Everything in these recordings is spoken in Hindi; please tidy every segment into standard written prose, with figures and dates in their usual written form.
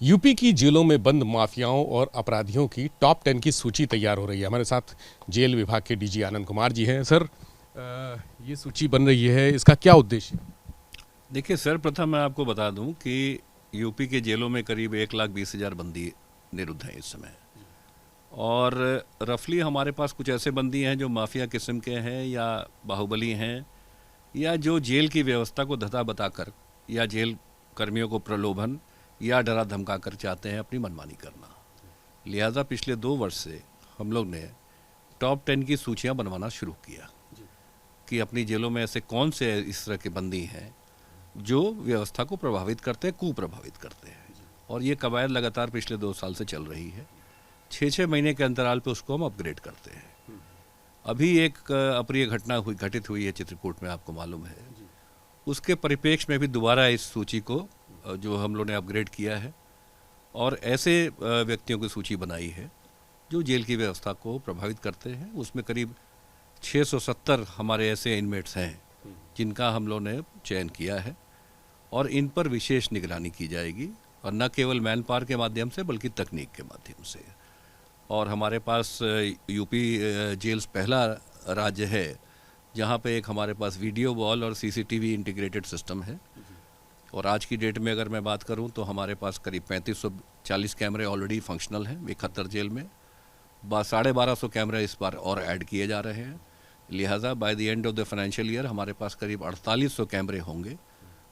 यूपी की जेलों में बंद माफियाओं और अपराधियों की टॉप 10 की सूची तैयार हो रही है। हमारे साथ जेल विभाग के डीजी आनंद कुमार जी हैं। सर, ये सूची बन रही है, इसका क्या उद्देश्य है? देखिए, सर्वप्रथम मैं आपको बता दूं कि यूपी के जेलों में करीब 1,20,000 बंदी निरुद्ध हैं इस समय। और रफली हमारे पास कुछ ऐसे बंदी हैं जो माफिया किस्म के हैं या बाहुबली हैं, या जो जेल की व्यवस्था को धता बताकर या जेल कर्मियों को प्रलोभन या डरा धमका कर चाहते हैं अपनी मनमानी करना। लिहाजा पिछले 2 वर्ष से हम लोग ने टॉप 10 की सूचियां बनवाना शुरू किया कि अपनी जेलों में ऐसे कौन से इस तरह के बंदी हैं जो व्यवस्था को प्रभावित करते हैं, कुप्रभावित करते हैं। और ये कवायद लगातार पिछले 2 साल से चल रही है। 6-6 महीने के अंतराल पे उसको हम अपग्रेड करते हैं। अभी एक अप्रिय घटना घटित हुई है चित्रकूट में, आपको मालूम है। उसके परिप्रेक्ष्य में भी दोबारा इस सूची को जो हम लोग ने अपग्रेड किया है और ऐसे व्यक्तियों की सूची बनाई है जो जेल की व्यवस्था को प्रभावित करते हैं। उसमें करीब 670 हमारे ऐसे इनमेट्स हैं जिनका हम लोग ने चयन किया है और इन पर विशेष निगरानी की जाएगी, और न केवल मैन पावर के माध्यम से बल्कि तकनीक के माध्यम से। और हमारे पास यूपी जेल्स पहला राज्य है जहां पे एक हमारे पास वीडियो वॉल और सीसीटीवी इंटीग्रेटेड सिस्टम है। और आज की डेट में अगर मैं बात करूं तो हमारे पास करीब 3540 कैमरे ऑलरेडी फंक्शनल हैं 71 जेल में। 1250 कैमरे इस बार और ऐड किए जा रहे हैं। लिहाजा by the end of the financial year हमारे पास करीब 4800 कैमरे होंगे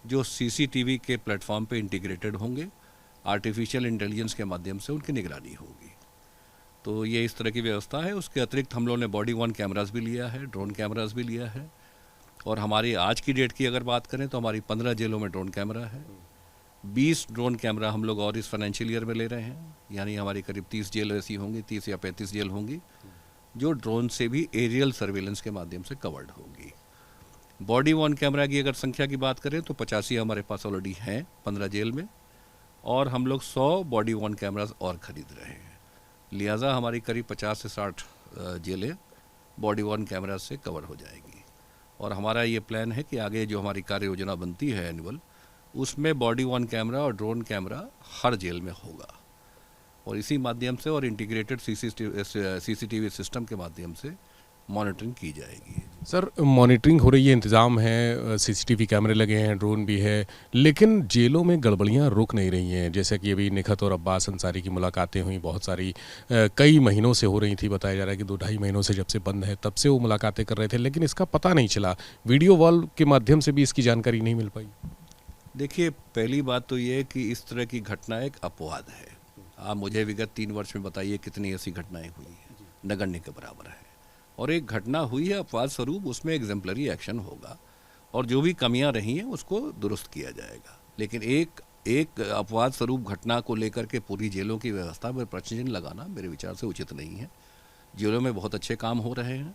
जो सीसीटीवी के प्लेटफॉर्म पे इंटीग्रेटेड होंगे। आर्टिफिशियल इंटेलिजेंस के माध्यम से उनकी निगरानी होगी। तो ये इस तरह की व्यवस्था है। उसके अतिरिक्त हम लोगों ने बॉडी वन कैमरास भी लिया है, ड्रोन कैमरास भी लिया है। और हमारी आज की डेट की अगर बात करें तो हमारी 15 जेलों में ड्रोन कैमरा है। 20 ड्रोन कैमरा हम लोग और इस फाइनेंशियल ईयर में ले रहे हैं। यानी हमारी करीब 30 जेल ऐसी होंगी, 30 या 35 जेल होंगी जो ड्रोन से भी एरियल सर्विलेंस के माध्यम से कवर्ड होगी। बॉडी वन कैमरा की अगर संख्या की बात करें तो 85 हमारे पास ऑलरेडी हैं 15 जेल में, और हम लोग 100 बॉडी वन कैमरास और ख़रीद रहे हैं। लिहाजा हमारी करीब 50 से 60 जेलें बॉडी वन कैमरा से कवर हो जाएगी। और हमारा ये प्लान है कि आगे जो हमारी कार्य योजना बनती है एनुअल, उसमें बॉडी वन कैमरा और ड्रोन कैमरा हर जेल में होगा। और इसी माध्यम से और इंटीग्रेटेड सीसीटीवी सिस्टम के माध्यम से मॉनिटरिंग की जाएगी। सर, मॉनिटरिंग हो रही है, इंतज़ाम है, सीसीटीवी कैमरे लगे हैं, ड्रोन भी है, लेकिन जेलों में गड़बड़ियां रुक नहीं रही हैं। जैसे कि अभी निखत और अब्बास अंसारी की मुलाकातें हुई, बहुत सारी कई महीनों से हो रही थी। बताया जा रहा है कि 2-2.5 महीनों से जब से बंद है तब से वो मुलाकातें कर रहे थे, लेकिन इसका पता नहीं चला। वीडियो वॉल के माध्यम से भी इसकी जानकारी नहीं मिल पाई। देखिए, पहली बात तो ये है कि इस तरह की घटना एक अपवाद है। आप मुझे विगत 3 वर्ष में बताइए कितनी ऐसी घटनाएं हुई हैं, नगण्य के बराबर है। और एक घटना हुई है अपवाद स्वरूप, उसमें एग्जाम्पलरी एक्शन होगा और जो भी कमियां रही हैं उसको दुरुस्त किया जाएगा। लेकिन एक अपवाद स्वरूप घटना को लेकर के पूरी जेलों की व्यवस्था पर प्रश्न चिन्ह लगाना मेरे विचार से उचित नहीं है। जेलों में बहुत अच्छे काम हो रहे हैं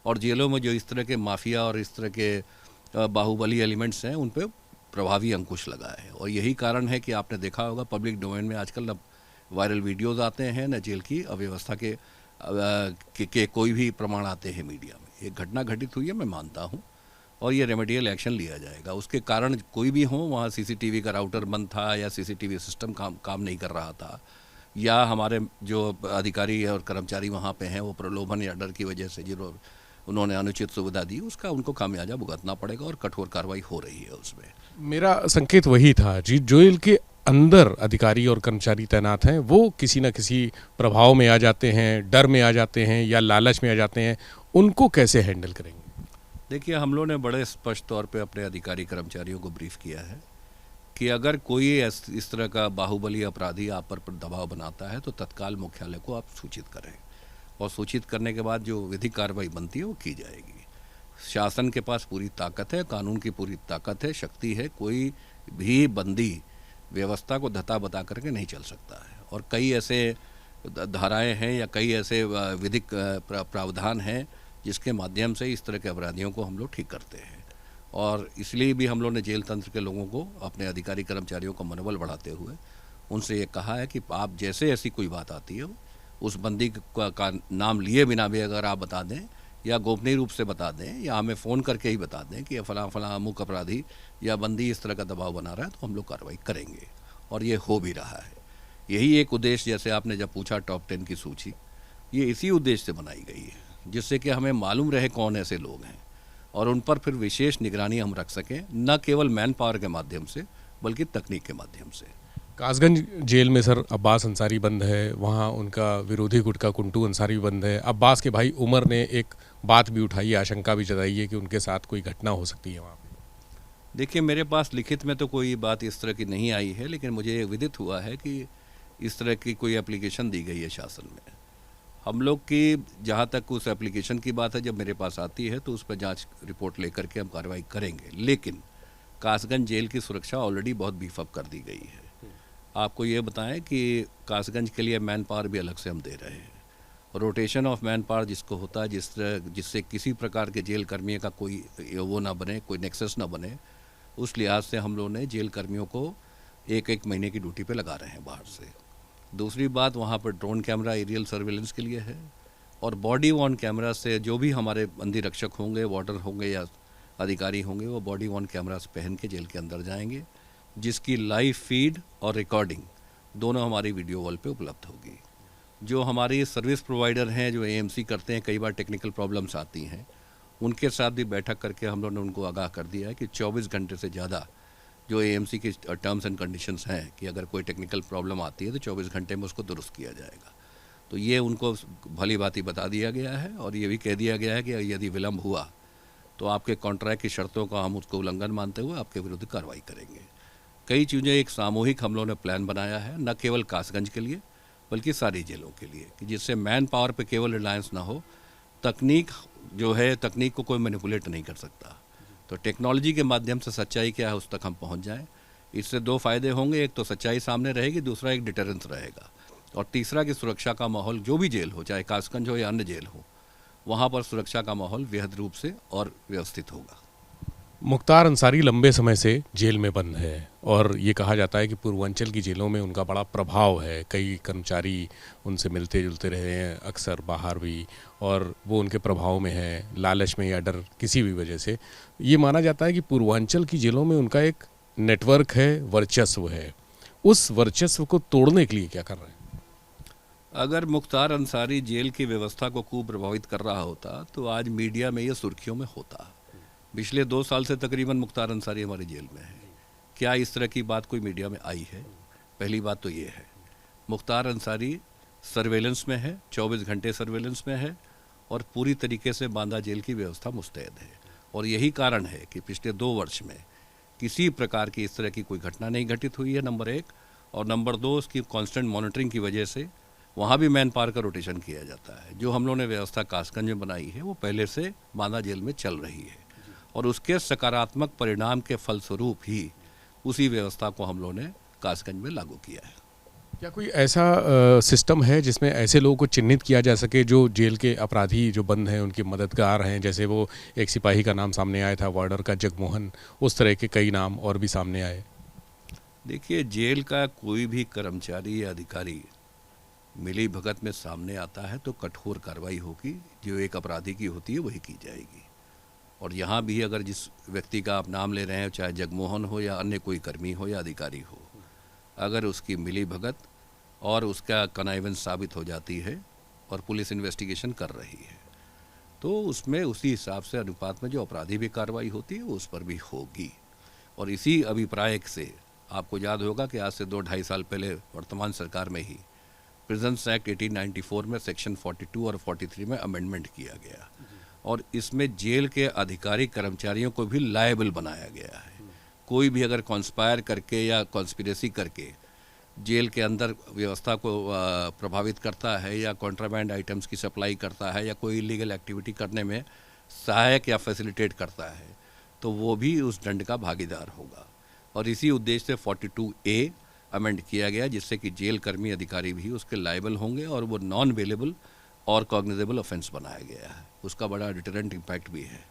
और जेलों में जो इस तरह के माफिया और इस तरह के बाहुबली एलिमेंट्स हैं उन पर प्रभावी अंकुश लगा है। और यही कारण है कि आपने देखा होगा पब्लिक डोमेन में आजकल अब वायरल वीडियोज़ आते हैं, न जेल की अव्यवस्था के कोई भी प्रमाण आते हैं मीडिया में। एक घटना घटित हुई है, मैं मानता हूँ, और ये रेमेडियल एक्शन लिया जाएगा। उसके कारण कोई भी हो, वहाँ सीसीटीवी का राउटर बंद था या सीसीटीवी सिस्टम काम नहीं कर रहा था, या हमारे जो अधिकारी और कर्मचारी वहाँ पे हैं वो प्रलोभन या डर की वजह से जिन्होंने उन्होंने अनुचित सुविधा दी, उसका उनको खामियाजा भुगतना पड़ेगा और कठोर कार्रवाई हो रही है उसमें। मेरा संकेत वही था जी। जेल के अंदर अधिकारी और कर्मचारी तैनात हैं, वो किसी न किसी प्रभाव में आ जाते हैं, डर में आ जाते हैं या लालच में आ जाते हैं, उनको कैसे हैंडल करेंगे? देखिए, हम लोगों ने बड़े स्पष्ट तौर पे अपने अधिकारी कर्मचारियों को ब्रीफ किया है कि अगर कोई इस तरह का बाहुबली अपराधी आप पर दबाव बनाता है तो तत्काल मुख्यालय को आप सूचित करें, और सूचित करने के बाद जो विधिक कार्रवाई बनती है वो की जाएगी। शासन के पास पूरी ताकत है, कानून की पूरी ताकत है, शक्ति है। कोई भी बंदी व्यवस्था को धता बता करके नहीं चल सकता है। और कई ऐसे धाराएं हैं या कई ऐसे विधिक प्रावधान हैं जिसके माध्यम से इस तरह के अपराधियों को हम लोग ठीक करते हैं। और इसलिए भी हम लोग ने जेल तंत्र के लोगों को, अपने अधिकारी कर्मचारियों का मनोबल बढ़ाते हुए उनसे ये कहा है कि आप जैसे ऐसी कोई बात आती है उस बंदी का नाम लिए बिना भी अगर आप बता दें या गोपनीय रूप से बता दें या हमें फ़ोन करके ही बता दें कि फलां अमुक अपराधी या बंदी इस तरह का दबाव बना रहा है, तो हम लोग कार्रवाई करेंगे। और ये हो भी रहा है। यही एक उद्देश्य, जैसे आपने जब पूछा टॉप 10 की सूची, ये इसी उद्देश्य से बनाई गई है, जिससे कि हमें मालूम रहे कौन ऐसे लोग हैं और उन पर फिर विशेष निगरानी हम रख सकें, न केवल मैन पावर के माध्यम से बल्कि तकनीक के माध्यम से। कासगंज जेल में सर अब्बास अंसारी बंद है, वहाँ उनका विरोधी गुट का कुंटू अंसारी बंद है। अब्बास के भाई उमर ने एक बात भी उठाई है, आशंका भी जताई है कि उनके साथ कोई घटना हो सकती है वहाँ पे। देखिए, मेरे पास लिखित में तो कोई बात इस तरह की नहीं आई है, लेकिन मुझे ये विदित हुआ है कि इस तरह की कोई एप्लीकेशन दी गई है शासन में। हम लोग की जहाँ तक उस एप्लीकेशन की बात है, जब मेरे पास आती है तो उस पर जांच रिपोर्ट लेकर के हम कार्रवाई करेंगे, लेकिन कासगंज जेल की सुरक्षा ऑलरेडी बहुत बीफअप कर दी गई है। आपको ये बताएं कि कासगंज के लिए मैन पावर भी अलग से हम दे रहे हैं। रोटेशन ऑफ मैन पावर जिसको होता है, जिससे किसी प्रकार के जेल कर्मियों का कोई वो ना बने, कोई नेक्सस ना बने, उस लिहाज से हम लोगों ने जेल कर्मियों को एक एक महीने की ड्यूटी पे लगा रहे हैं बाहर से। दूसरी बात, वहाँ पर ड्रोन कैमरा एरियल सर्वेलेंस के लिए है, और बॉडी वॉर्न कैमरा से जो भी हमारे बंदी रक्षक होंगे, वार्डर होंगे या अधिकारी होंगे, वो बॉडी वॉर्न कैमरास पहन के जेल के अंदर जाएंगे, जिसकी लाइव फीड और रिकॉर्डिंग दोनों हमारी वीडियो वॉल पे उपलब्ध होगी। जो हमारी सर्विस प्रोवाइडर हैं, जो एएमसी करते हैं, कई बार टेक्निकल प्रॉब्लम्स आती हैं, उनके साथ भी बैठक करके हम लोगों ने उनको आगाह कर दिया है कि 24 घंटे से ज़्यादा जो एएमसी की टर्म्स एंड कंडीशंस हैं कि अगर कोई टेक्निकल प्रॉब्लम आती है तो 24 घंटे में उसको दुरुस्त किया जाएगा। तो ये उनको भली भांति बता दिया गया है, और ये भी कह दिया गया है कि यदि विलम्ब हुआ तो आपके कॉन्ट्रैक्ट की शर्तों का हम उसको उल्लंघन मानते हुए आपके विरुद्ध कार्रवाई करेंगे। कई चीज़ें एक सामूहिक हम लोगों ने प्लान बनाया है, न केवल कासगंज के लिए बल्कि सारी जेलों के लिए, कि जिससे मैन पावर पे केवल रिलायंस ना हो। तकनीक जो है, तकनीक को कोई मैनिपुलेट नहीं कर सकता, तो टेक्नोलॉजी के माध्यम से सच्चाई क्या है उस तक हम पहुंच जाएं। इससे दो फायदे होंगे, एक तो सच्चाई सामने रहेगी, दूसरा एक डिटरेंस रहेगा, और तीसरा कि सुरक्षा का माहौल जो भी जेल हो, चाहे कासगंज हो या अन्य जेल हो, वहाँ पर सुरक्षा का माहौल बेहद रूप से और व्यवस्थित होगा। मुख्तार अंसारी लंबे समय से जेल में बंद है और ये कहा जाता है कि पूर्वांचल की जेलों में उनका बड़ा प्रभाव है। कई कर्मचारी उनसे मिलते जुलते रहे हैं अक्सर बाहर भी, और वो उनके प्रभाव में है, लालच में या डर किसी भी वजह से। ये माना जाता है कि पूर्वांचल की जेलों में उनका एक नेटवर्क है, वर्चस्व है। उस वर्चस्व को तोड़ने के लिए क्या कर रहे हैं? अगर मुख्तार अंसारी जेल की व्यवस्था को कुप्रभावित कर रहा होता तो आज मीडिया में ये सुर्खियों में होता। पिछले 2 साल से तकरीबन मुख्तार अंसारी हमारी जेल में है। क्या इस तरह की बात कोई मीडिया में आई है? पहली बात तो ये है, मुख्तार अंसारी सर्वेलेंस में है, 24 घंटे सर्वेलेंस में है, और पूरी तरीके से बांदा जेल की व्यवस्था मुस्तैद है। और यही कारण है कि पिछले 2 वर्ष में किसी प्रकार की इस तरह की कोई घटना नहीं घटित हुई है, नंबर 1। और नंबर 2, उसकी कांस्टेंट मॉनिटरिंग की वजह से वहाँ भी मैन पावर का रोटेशन किया जाता है। जो हम लोगों ने व्यवस्था कासगंज में बनाई है वो पहले से बांदा जेल में चल रही है, और उसके सकारात्मक परिणाम के फलस्वरूप ही उसी व्यवस्था को हम लोगों ने कासगंज में लागू किया है। क्या कोई ऐसा सिस्टम है जिसमें ऐसे लोगों को चिन्हित किया जा सके जो जेल के अपराधी जो बंद हैं उनके मददगार हैं? जैसे वो एक सिपाही का नाम सामने आया था, वार्डर का जगमोहन, उस तरह के कई नाम और भी सामने आए। देखिए, जेल का कोई भी कर्मचारी या अधिकारी मिली भगत में सामने आता है तो कठोर कार्रवाई होगी, जो एक अपराधी की होती है वही की जाएगी। और यहाँ भी अगर जिस व्यक्ति का आप नाम ले रहे हैं, चाहे जगमोहन हो या अन्य कोई कर्मी हो या अधिकारी हो, अगर उसकी मिली भगत और उसका कनाइवेंस साबित हो जाती है और पुलिस इन्वेस्टिगेशन कर रही है, तो उसमें उसी हिसाब से अनुपात में जो अपराधी भी कार्रवाई होती है वो उस पर भी होगी। और इसी अभिप्राय से आपको याद होगा कि आज से 2-2.5 साल पहले वर्तमान सरकार में ही प्रिजन्स एक्ट 1894 में सेक्शन 42 और 43 में अमेंडमेंट किया गया, और इसमें जेल के अधिकारी कर्मचारियों को भी लायबल बनाया गया है। कोई भी अगर कॉन्स्पायर करके या कॉन्स्पिरेसी करके जेल के अंदर व्यवस्था को प्रभावित करता है या कॉन्ट्राबैंड आइटम्स की सप्लाई करता है या कोई इलीगल एक्टिविटी करने में सहायक या फैसिलिटेट करता है, तो वो भी उस दंड का भागीदार होगा। और इसी उद्देश्य से 42A अमेंड किया गया, जिससे कि जेल कर्मी अधिकारी भी उसके लायबल होंगे, और वो नॉन अवेलेबल और कॉग्निजेबल ऑफेंस बनाया गया है। उसका बड़ा डिटरेंट इम्पैक्ट भी है।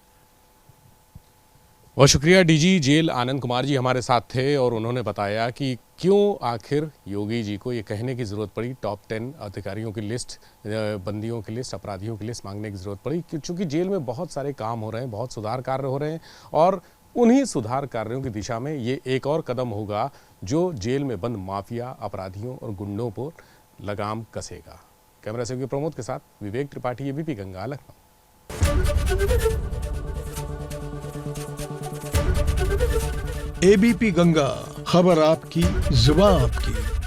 बहुत शुक्रिया। डीजी जेल आनंद कुमार जी हमारे साथ थे और उन्होंने बताया कि क्यों आखिर योगी जी को ये कहने की ज़रूरत पड़ी, टॉप 10 अधिकारियों की लिस्ट, बंदियों की लिस्ट, अपराधियों की लिस्ट मांगने की ज़रूरत पड़ी, क्योंकि जेल में बहुत सारे काम हो रहे हैं, बहुत सुधार कार्य हो रहे हैं, और उन्हीं सुधार कार्यों की दिशा में ये एक और कदम होगा जो जेल में बंद माफिया, अपराधियों और गुंडों पर लगाम कसेगा। कैमरा सहयोगी प्रमोद के साथ विवेक त्रिपाठी, एबीपी गंगा, लखनऊ। एबीपी गंगा, खबर आपकी, जुबान आपकी।